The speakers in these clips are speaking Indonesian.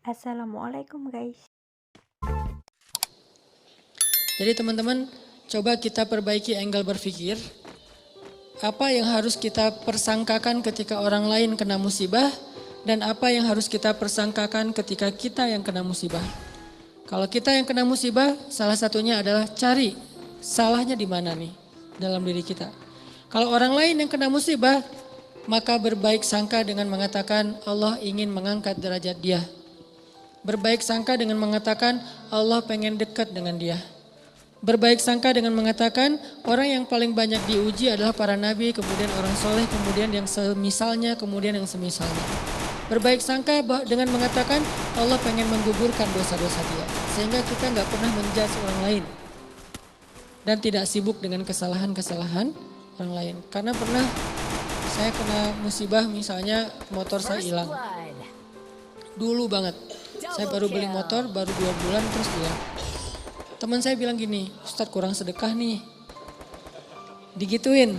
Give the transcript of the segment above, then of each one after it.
Assalamualaikum guys. Jadi teman-teman, coba kita perbaiki angle berpikir. Apa yang harus kita persangkakan ketika orang lain kena musibah dan apa yang harus kita persangkakan ketika kita yang kena musibah. Kalau kita yang kena musibah, salah satunya adalah cari salahnya di mana nih dalam diri kita. Kalau orang lain yang kena musibah, maka berbaik sangka dengan mengatakan Allah ingin mengangkat derajat dia. Berbaik sangka dengan mengatakan Allah pengen dekat dengan dia. Berbaik sangka dengan mengatakan orang yang paling banyak diuji adalah para nabi, kemudian orang soleh, kemudian yang semisalnya, kemudian yang semisalnya. Berbaik sangka dengan mengatakan Allah pengen menggugurkan dosa-dosa dia. Sehingga kita nggak pernah menjudge orang lain. Dan tidak sibuk dengan kesalahan-kesalahan orang lain. Karena pernah saya kena musibah misalnya motor saya hilang. Dulu banget. Saya baru beli motor, baru 2 bulan terus hilang. Teman saya bilang gini, Ustadz kurang sedekah nih. Digituin.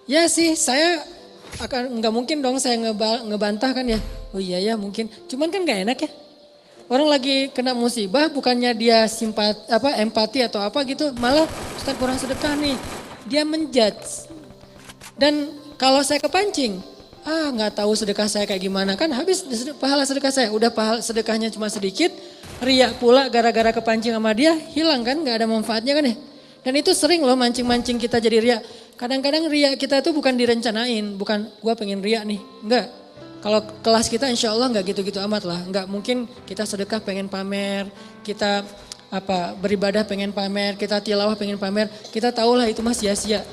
Ya sih, saya nggak mungkin dong saya ngebantah kan ya. Oh iya ya mungkin. Cuman kan nggak enak ya. Orang lagi kena musibah, bukannya dia empati atau apa gitu, malah Ustadz kurang sedekah nih. Dia menjudge. Dan kalau saya kepancing, nggak tahu sedekah saya kayak gimana kan habis pahala sedekah saya. Udah pahala sedekahnya cuma sedikit. Riak pula gara-gara kepancing sama dia, hilang kan, gak ada manfaatnya kan ya. Dan itu sering loh mancing-mancing kita jadi riak. Kadang-kadang riak kita itu bukan direncanain, bukan gua pengen riak nih, enggak. Kalau kelas kita insya Allah gak gitu-gitu amat lah. Enggak mungkin kita sedekah pengen pamer, kita beribadah pengen pamer, kita tilawah pengen pamer. Kita tahu lah itu mah sia-sia.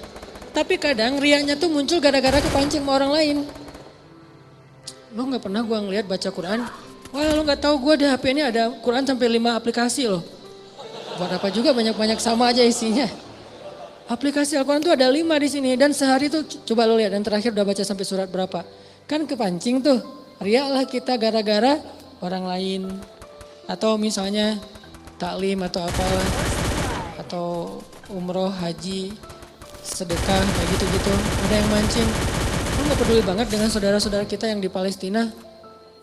Tapi kadang riaknya tuh muncul gara-gara kepancing sama orang lain. Lo gak pernah gua ngeliat baca Quran, wah lo gak tahu gue di HP ini ada Quran sampai 5 aplikasi loh. Buat apa juga banyak-banyak sama aja isinya. Aplikasi Al-Quran tuh ada 5 di sini dan sehari tuh coba lo lihat dan terakhir udah baca sampai surat berapa. Kan kepancing tuh, riak lah kita gara-gara orang lain. Atau misalnya taklim atau apalah. Atau umroh, haji, sedekah kayak gitu-gitu. Ada yang mancing. Lo gak peduli banget dengan saudara-saudara kita yang di Palestina.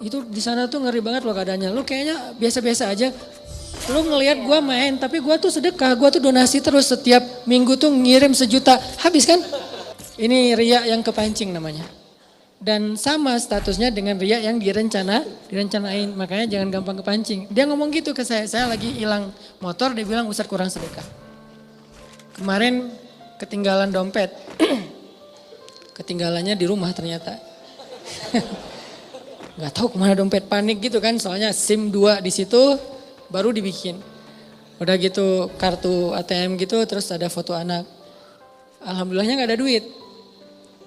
Itu di sana tuh ngeri banget loh keadaannya. Lu kayaknya biasa-biasa aja. Lu ngelihat gua main, tapi gua tuh sedekah, gua tuh donasi terus setiap minggu tuh ngirim 1 juta. Habis kan? Ini riak yang kepancing namanya. Dan sama statusnya dengan riak yang direncanain. Makanya jangan gampang kepancing. Dia ngomong gitu ke saya lagi hilang motor, dia bilang Ustadz kurang sedekah. Kemarin ketinggalan dompet. Ketinggalannya di rumah ternyata. Nggak tahu kemana dompet, panik gitu kan, soalnya SIM 2 di situ baru dibikin. Udah gitu kartu ATM gitu terus ada foto anak. Alhamdulillahnya nggak ada duit.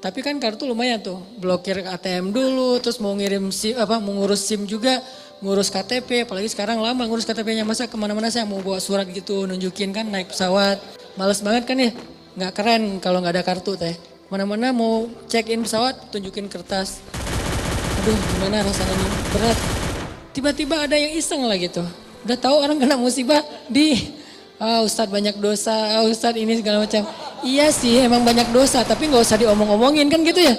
Tapi kan kartu lumayan tuh, blokir ATM dulu, terus mau ngirim SIM, mau ngurus SIM juga, ngurus KTP, apalagi sekarang lama ngurus KTP-nya, masa kemana-mana saya mau bawa surat gitu, nunjukin kan naik pesawat, males banget kan ya, nggak keren kalau nggak ada kartu teh. Mana-mana mau check in pesawat, tunjukin kertas. Aduh gimana rasanya nih, berat. Tiba-tiba ada yang iseng lah gitu. Udah tahu orang kena musibah Ustadz banyak dosa, Ustadz ini segala macam. Iya sih emang banyak dosa tapi gak usah diomong-omongin kan gitu ya.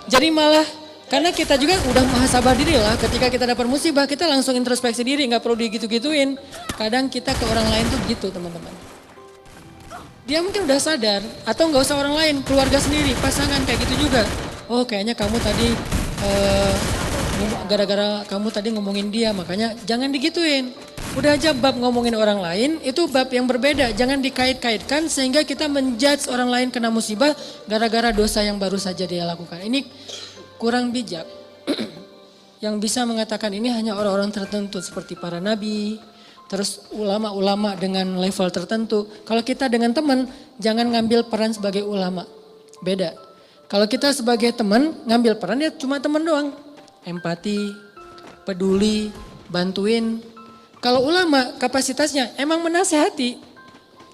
Jadi malah karena kita juga udah muhasabah diri lah ketika kita dapat musibah kita langsung introspeksi diri, gak perlu digitu-gituin. Kadang kita ke orang lain tuh gitu teman-teman. Dia mungkin udah sadar atau gak usah orang lain, keluarga sendiri, pasangan kayak gitu juga. Oh kayaknya kamu tadi gara-gara kamu tadi ngomongin dia makanya jangan digituin. Udah aja bab ngomongin orang lain itu bab yang berbeda. Jangan dikait-kaitkan sehingga kita menjudge orang lain kena musibah gara-gara dosa yang baru saja dia lakukan. Ini kurang bijak. Yang bisa mengatakan ini hanya orang-orang tertentu seperti para nabi. Terus ulama-ulama dengan level tertentu. Kalau kita dengan teman jangan ngambil peran sebagai ulama. Beda. Kalau kita sebagai teman ngambil peran ya cuma teman doang. Empati, peduli, bantuin. Kalau ulama kapasitasnya emang menasehati.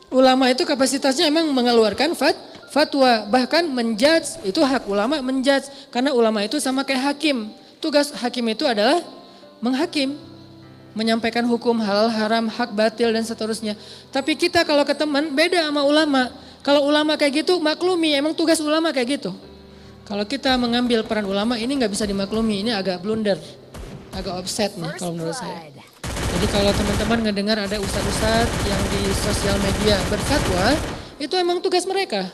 Ulama itu kapasitasnya emang mengeluarkan fatwa. Bahkan menjudge, itu hak ulama menjudge. Karena ulama itu sama kayak hakim. Tugas hakim itu adalah menghakim. Menyampaikan hukum halal, haram, hak batil dan seterusnya. Tapi kita kalau ke teman beda sama ulama. Kalau ulama kayak gitu maklumi, emang tugas ulama kayak gitu. Kalau kita mengambil peran ulama ini nggak bisa dimaklumi, ini agak blunder. agak offset nih kalau menurut saya. Jadi kalau teman-teman ngedengar ada ustadz-ustadz yang di sosial media berfatwa, itu emang tugas mereka.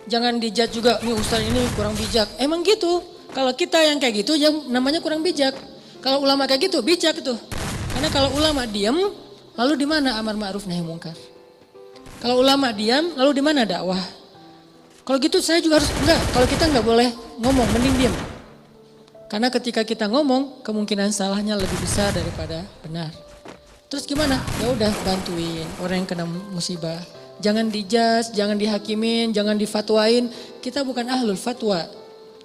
Jangan dijudge juga, nih ustadz ini kurang bijak. Emang gitu, kalau kita yang kayak gitu yang namanya kurang bijak. Kalau ulama kayak gitu, bijak itu. Karena kalau ulama diam, lalu di mana amar ma'ruf nahi mungkar? Kalau ulama diam, lalu di mana dakwah? Kalau gitu saya juga harus, enggak, kalau kita enggak boleh ngomong, mending diam. Karena ketika kita ngomong, kemungkinan salahnya lebih besar daripada benar. Terus gimana? Ya udah bantuin orang yang kena musibah. Jangan dijudge, jangan dihakimin, jangan difatwain. Kita bukan ahlul fatwa.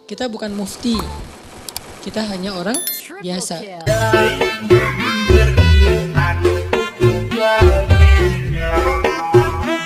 Kita bukan mufti. Kita hanya orang biasa.